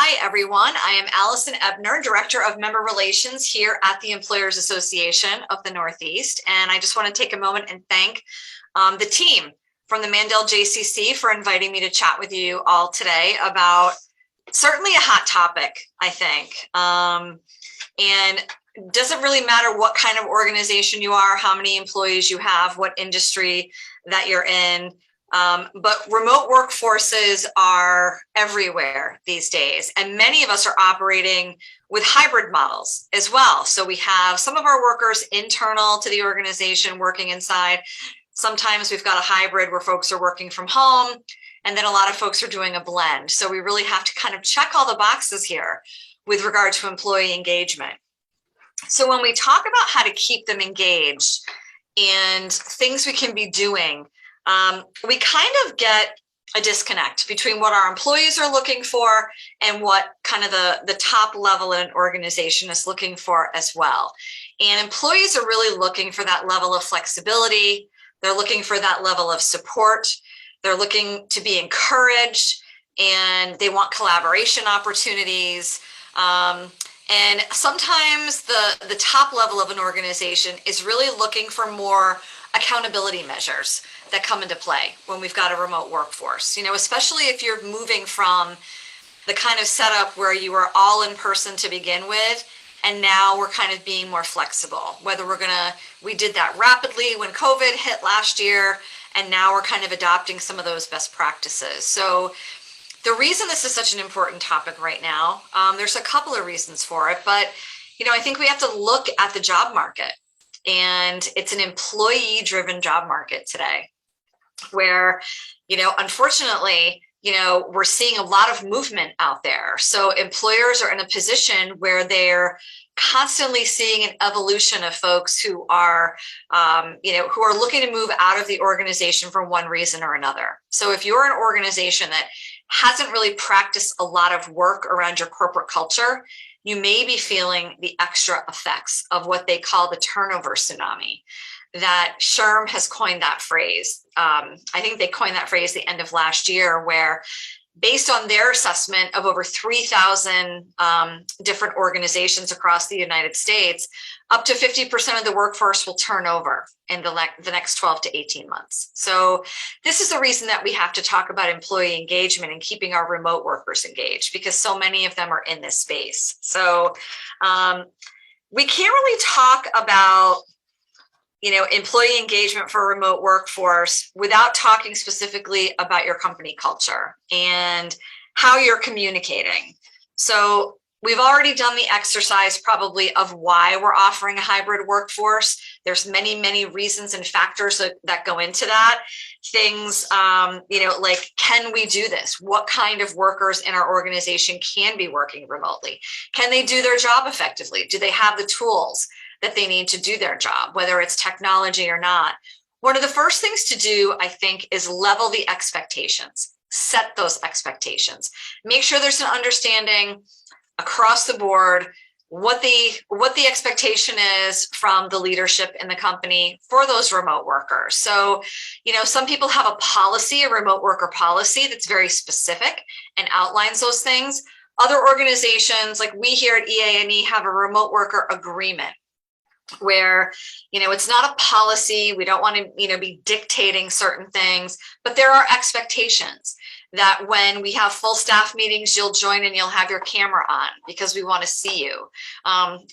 Hi, everyone. I am Allison Ebner, Director of Member Relations here at the Employers Association of the Northeast. And I just want to take a moment and thank the team from the Mandel JCC for inviting me to chat with you all today about certainly a hot topic, I think. And it doesn't really matter what kind of organization you are, how many employees you have, what industry that you're in. But remote workforces are everywhere these days, and many of us are operating with hybrid models as well. So we have some of our workers internal to the organization working inside. Sometimes we've got a hybrid where folks are working from home, and then a lot of folks are doing a blend. So we really have to kind of check all the boxes here with regard to employee engagement. So when we talk about how to keep them engaged and things we can be doing, we kind of get a disconnect between what our employees are looking for and what kind of the top level in an organization is looking for as well. And employees are really looking for that level of flexibility. They're looking for that level of support. They're looking to be encouraged, and they want collaboration opportunities. And sometimes the top level of an organization is really looking for more accountability measures that come into play when we've got a remote workforce, especially if you're moving from the kind of setup where you were all in person to begin with, and now we're kind of being more flexible, whether we did that rapidly when COVID hit last year, and now we're kind of adopting some of those best practices. So the reason this is such an important topic right now, there's a couple of reasons for it, but I think we have to look at the job market. And it's an employee-driven job market today where, unfortunately, we're seeing a lot of movement out there. So employers are in a position where they're constantly seeing an evolution of folks who are, who are looking to move out of the organization for one reason or another. So if you're an organization that hasn't really practiced a lot of work around your corporate culture, you may be feeling the extra effects of what they call the turnover tsunami. That SHRM has coined that phrase. I think they coined that phrase the end of last year, where based on their assessment of over 3,000 different organizations across the United States, up to 50% of the workforce will turn over in the next 12 to 18 months. So this is the reason that we have to talk about employee engagement and keeping our remote workers engaged, because so many of them are in this space. So we can't really talk about employee engagement for a remote workforce without talking specifically about your company culture and how you're communicating. So we've already done the exercise probably of why we're offering a hybrid workforce. There's many, many reasons and factors that go into that. Things, like, can we do this? What kind of workers in our organization can be working remotely? Can they do their job effectively? Do they have the tools that they need to do their job, whether it's technology or not? One of the first things to do, I think, is level the expectations, set those expectations, make sure there's an understanding across the board what the expectation is from the leadership in the company for those remote workers. So, some people have a policy, a remote worker policy that's very specific and outlines those things. Other organizations, like we here at EA&E, have a remote worker agreement where, it's not a policy. We don't want to, be dictating certain things, but there are expectations that when we have full staff meetings, you'll join and you'll have your camera on because we want to see you.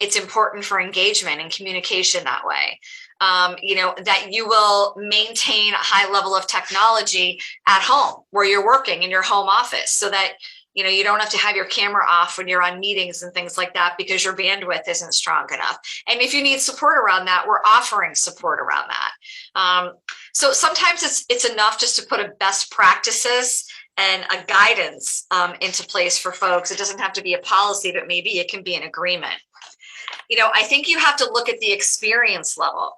It's important for engagement and communication that way. That you will maintain a high level of technology at home where you're working in your home office, so that you don't have to have your camera off when you're on meetings and things like that because your bandwidth isn't strong enough. And if you need support around that, we're offering support around that. So sometimes it's enough just to put a best practices and a guidance into place for folks. It doesn't have to be a policy, but maybe it can be an agreement. I think you have to look at the experience level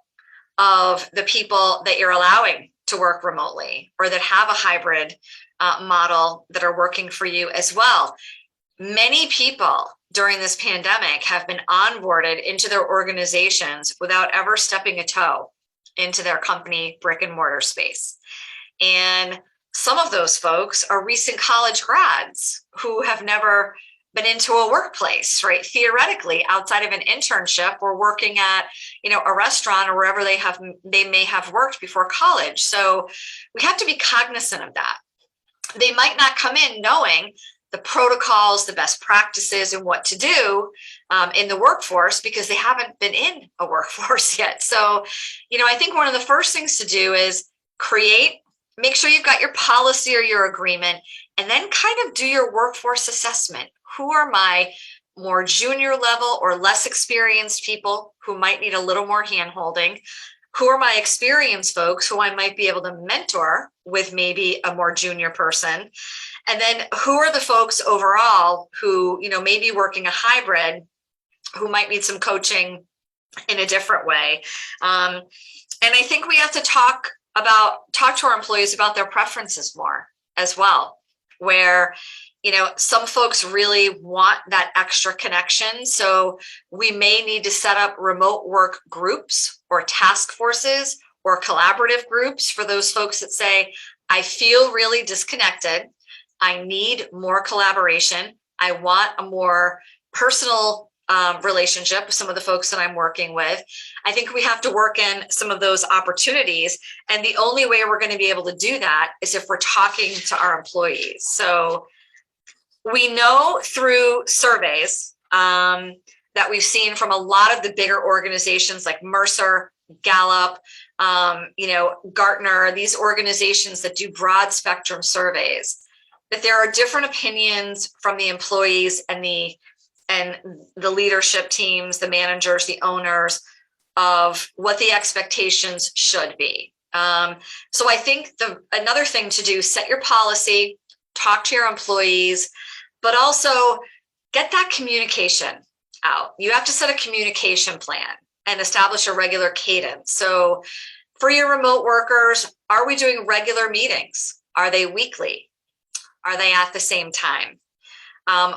of the people that you're allowing to work remotely or that have a hybrid model that are working for you as well. Many people during this pandemic have been onboarded into their organizations without ever stepping a toe into their company brick and mortar space. And some of those folks are recent college grads who have never been into a workplace, right? Theoretically, outside of an internship, or working at, a restaurant or wherever they may have worked before college. So we have to be cognizant of that. They might not come in knowing the protocols, the best practices, and what to do in the workforce, because they haven't been in a workforce yet. So, I think one of the first things to do is make sure you've got your policy or your agreement, and then kind of do your workforce assessment. Who are my more junior level or less experienced people who might need a little more hand-holding? Who are my experienced folks who I might be able to mentor with maybe a more junior person? And then who are the folks overall who, may be working a hybrid, who might need some coaching in a different way? And I think we have to talk to our employees about their preferences more as well, where some folks really want that extra connection. So we may need to set up remote work groups or task forces or collaborative groups for those folks that say, I feel really disconnected. I need more collaboration. I want a more personal relationship with some of the folks that I'm working with. I think we have to work in some of those opportunities. And the only way we're going to be able to do that is if we're talking to our employees. So we know through surveys that we've seen from a lot of the bigger organizations like Mercer, Gallup, Gartner, these organizations that do broad spectrum surveys, that there are different opinions from the employees and the leadership teams, the managers, the owners, of what the expectations should be. So I think another thing to do, set your policy, talk to your employees, but also get that communication out. You have to set a communication plan and establish a regular cadence. So for your remote workers, are we doing regular meetings? Are they weekly? Are they at the same time?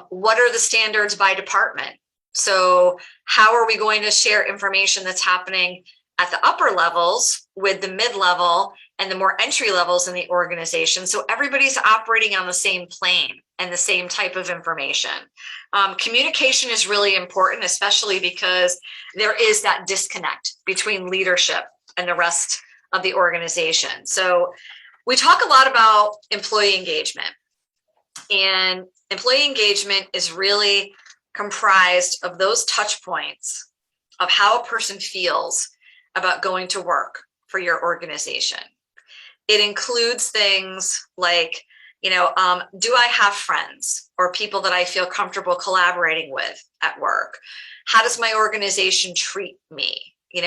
What are the standards by department? So how are we going to share information that's happening at the upper levels with the mid-level and the more entry levels in the organization, so everybody's operating on the same plane and the same type of information? Communication is really important, especially because there is that disconnect between leadership and the rest of the organization. So we talk a lot about employee engagement, and employee engagement is really comprised of those touch points of how a person feels about going to work for your organization. It includes things like, do I have friends or people that I feel comfortable collaborating with at work? How does my organization treat me? It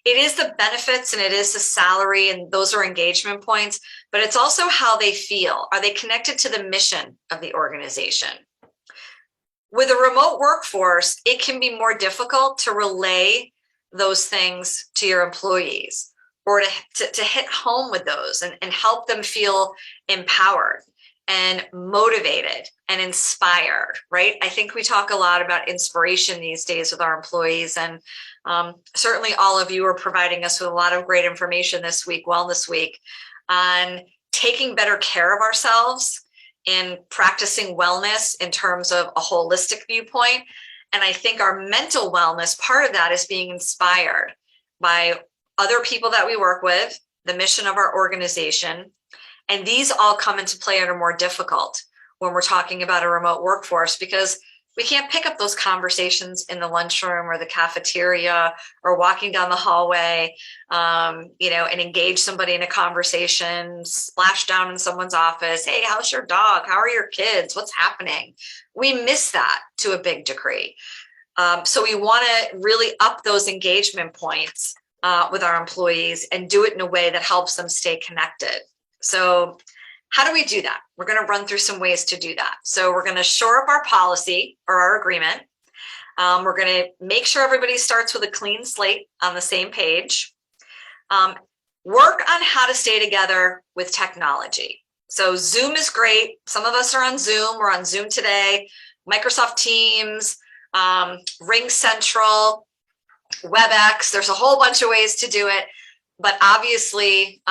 is the benefits and it is the salary, and those are engagement points, but it's also how they feel. Are they connected to the mission of the organization? With a remote workforce, it can be more difficult to relay those things to your employees, or to hit home with those and help them feel empowered and motivated and inspired, right? I think we talk a lot about inspiration these days with our employees, and certainly all of you are providing us with a lot of great information this week, Wellness Week, on taking better care of ourselves and practicing wellness in terms of a holistic viewpoint. And I think our mental wellness, part of that is being inspired by other people that we work with, the mission of our organization. And these all come into play and are more difficult when we're talking about a remote workforce, because we can't pick up those conversations in the lunchroom or the cafeteria or walking down the hallway, and engage somebody in a conversation, splash down in someone's office. Hey, how's your dog? How are your kids? What's happening? We miss that to a big degree. So we want to really up those engagement points with our employees and do it in a way that helps them stay connected. So how do we do that? We're going to run through some ways to do that. So we're going to shore up our policy or our agreement. We're going to make sure everybody starts with a clean slate on the same page. Work on how to stay together with technology. So Zoom is great. Some of us are on Zoom. We're on Zoom today. Microsoft Teams, Ring Central, WebEx. There's a whole bunch of ways to do it. But obviously,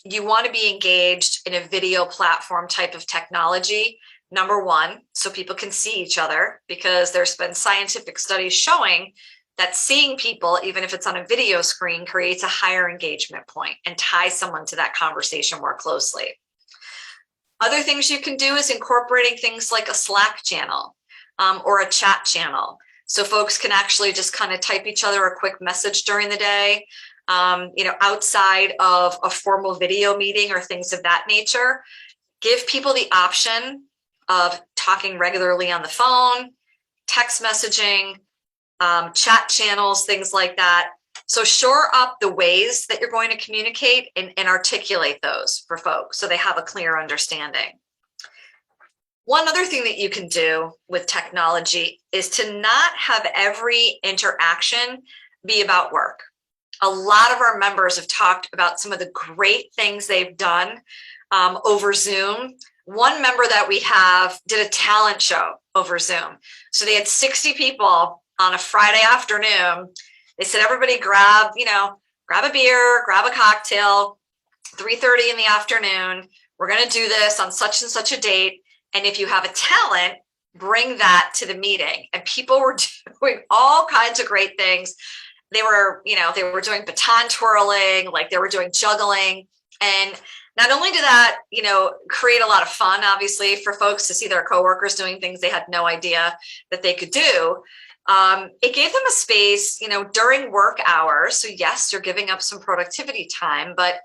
you want to be engaged in a video platform type of technology Number one, so people can see each other, because there's been scientific studies showing that seeing people, even if it's on a video screen, creates a higher engagement point and ties someone to that conversation more closely. Other things you can do is incorporating things like a Slack channel or a chat channel. So folks can actually just kind of type each other a quick message during the day, outside of a formal video meeting or things of that nature. Give people the option of talking regularly on the phone, text messaging, chat channels, things like that. So shore up the ways that you're going to communicate and articulate those for folks so they have a clear understanding. One other thing that you can do with technology is to not have every interaction be about work. A lot of our members have talked about some of the great things they've done over Zoom. One member that we have did a talent show over Zoom. So they had 60 people on a Friday afternoon. They said, everybody grab a beer, grab a cocktail, 3:30 in the afternoon. We're going to do this on such and such a date. And if you have a talent, bring that to the meeting. And people were doing all kinds of great things. They were doing baton twirling, like they were doing juggling. And not only did that, create a lot of fun, obviously, for folks to see their coworkers doing things they had no idea that they could do. It gave them a space, during work hours. So yes, you're giving up some productivity time, but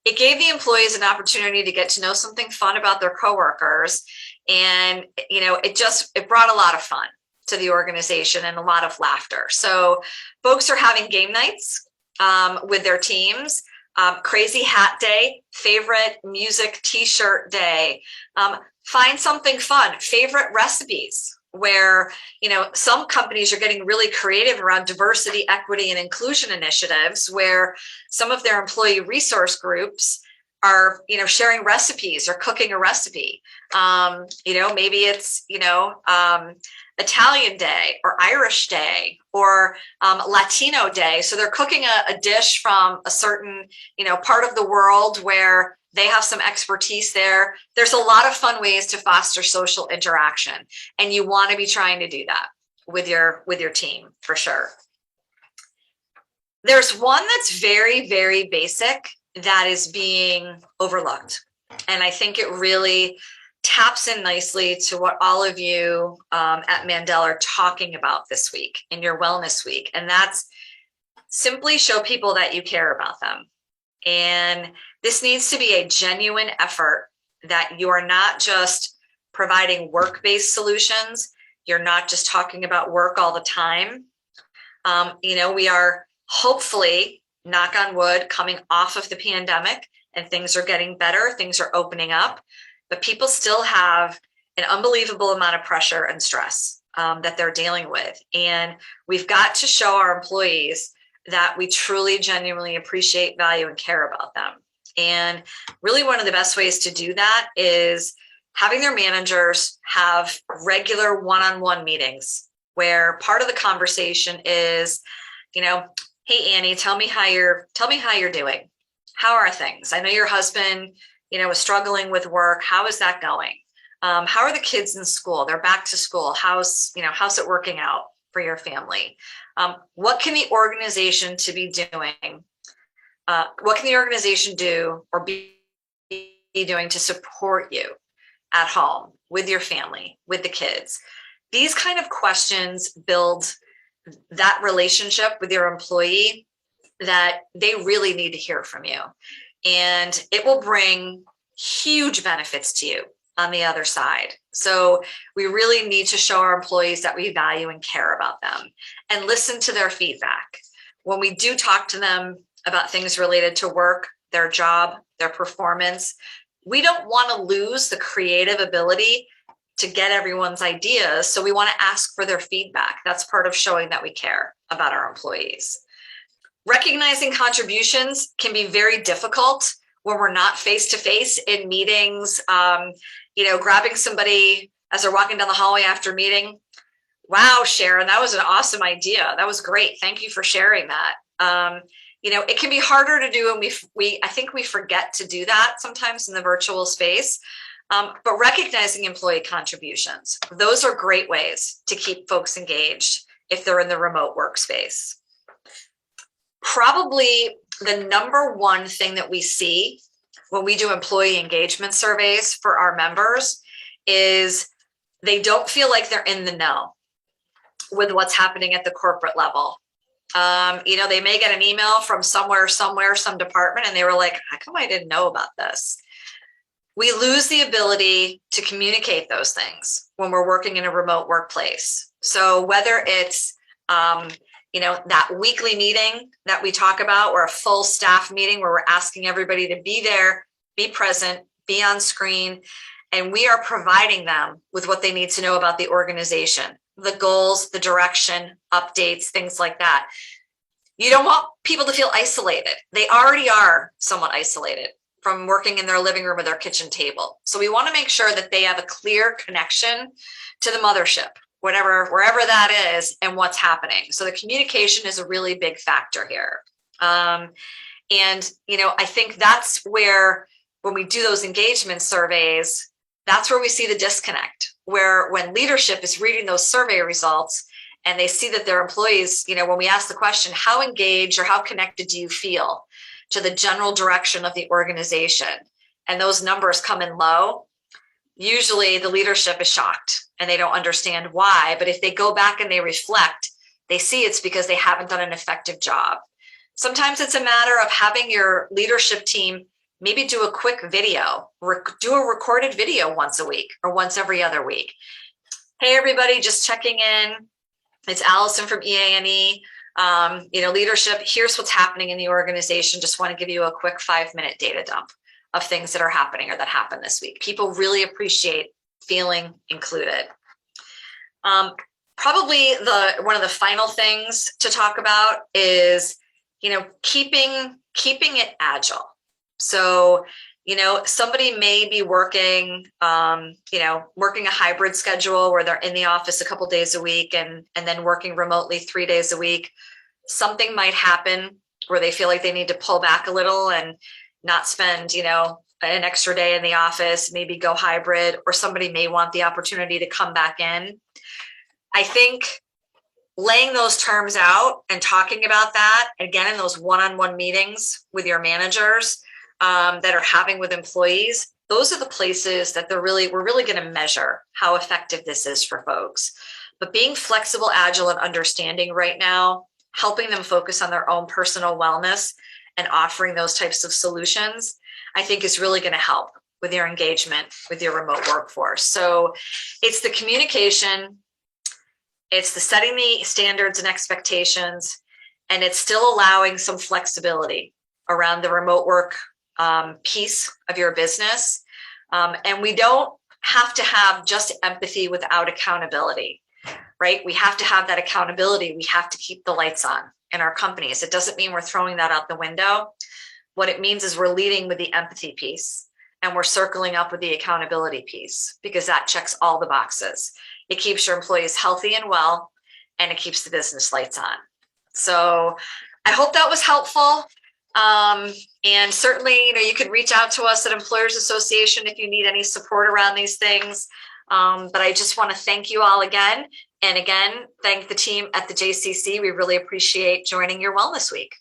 it gave the employees an opportunity to get to know something fun about their coworkers. And, it brought a lot of fun to the organization and a lot of laughter. So folks are having game nights with their teams. Crazy hat day, favorite music t-shirt day, find something fun, favorite recipes, where some companies are getting really creative around diversity, equity, and inclusion initiatives, where some of their employee resource groups are sharing recipes or cooking a recipe. Maybe it's Italian day or Irish day or Latino day. So they're cooking a dish from a certain, part of the world where they have some expertise there. There's a lot of fun ways to foster social interaction. And you want to be trying to do that with your team for sure. There's one that's very, very basic that is being overlooked. And I think it really taps in nicely to what all of you at Mandel are talking about this week in your wellness week. And that's simply show people that you care about them. And this needs to be a genuine effort, that you are not just providing work-based solutions. You're not just talking about work all the time. We are hopefully, knock on wood, coming off of the pandemic and things are getting better, things are opening up, but people still have an unbelievable amount of pressure and stress that they're dealing with. And we've got to show our employees that we truly, genuinely appreciate, value, and care about them. And really one of the best ways to do that is having their managers have regular one-on-one meetings where part of the conversation is, hey, Annie, tell me how you're doing. How are things? I know your husband, is struggling with work. How is that going? How are the kids in school? They're back to school. How's it working out for your family? What can the organization be doing? What can the organization do or be doing to support you at home with your family, with the kids? These kind of questions build that relationship with your employee that they really need to hear from you. And it will bring huge benefits to you on the other side. So we really need to show our employees that we value and care about them and listen to their feedback. When we do talk to them about things related to work, their job, their performance, we don't want to lose the creative ability to get everyone's ideas. So we want to ask for their feedback. That's part of showing that we care about our employees. Recognizing contributions can be very difficult when we're not face-to-face in meetings. Grabbing somebody as they're walking down the hallway after a meeting. Wow, Sharon, that was an awesome idea. That was great. Thank you for sharing that. It can be harder to do, and I think we forget to do that sometimes in the virtual space. But recognizing employee contributions, those are great ways to keep folks engaged if they're in the remote workspace. Probably the number one thing that we see when we do employee engagement surveys for our members is they don't feel like they're in the know with what's happening at the corporate level. They may get an email from some department, and they were like, how come I didn't know about this? We lose the ability to communicate those things when we're working in a remote workplace. So whether it's, that weekly meeting that we talk about, or a full staff meeting where we're asking everybody to be there, be present, be on screen, and we are providing them with what they need to know about the organization, the goals, the direction, updates, things like that. You don't want people to feel isolated. They already are somewhat isolated from working in their living room or their kitchen table. So we want to make sure that they have a clear connection to the mothership, wherever that is, and what's happening. So the communication is a really big factor here. I think that's where, when we do those engagement surveys, that's where we see the disconnect, where when leadership is reading those survey results and they see that their employees, when we ask the question, how engaged or how connected do you feel to the general direction of the organization, and those numbers come in low, usually the leadership is shocked and they don't understand why. But if they go back and they reflect, they see it's because they haven't done an effective job. Sometimes it's a matter of having your leadership team maybe do a quick video, do a recorded video once a week or once every other week. Hey, everybody, just checking in. It's Allison from EA&E. Leadership, here's what's happening in the organization. Just want to give you a quick 5-minute data dump of things that are happening or that happened this week. People really appreciate feeling included. Probably one of the final things to talk about is, keeping it agile. So, somebody may be working a hybrid schedule where they're in the office a couple days a week and then working remotely 3 days a week. Something might happen where they feel like they need to pull back a little and not spend, an extra day in the office, maybe go hybrid, or somebody may want the opportunity to come back in. I think laying those terms out and talking about that, again, in those one-on-one meetings with your managers that are having with employees, those are the places that we're really going to measure how effective this is for folks. But being flexible, agile, and understanding right now, helping them focus on their own personal wellness and offering those types of solutions, I think is really going to help with your engagement with your remote workforce. So it's the communication, it's the setting the standards and expectations, and it's still allowing some flexibility around the remote work piece of your business. And we don't have to have just empathy without accountability, right? We have to have that accountability. We have to keep the lights on in our companies. It doesn't mean we're throwing that out the window. What it means is we're leading with the empathy piece and we're circling up with the accountability piece, because that checks all the boxes. It keeps your employees healthy and well, and it keeps the business lights on. So I hope that was helpful. And certainly, you could reach out to us at Employers Association if you need any support around these things. But I just want to thank you all again. And again, thank the team at the JCC. We really appreciate joining your Wellness Week.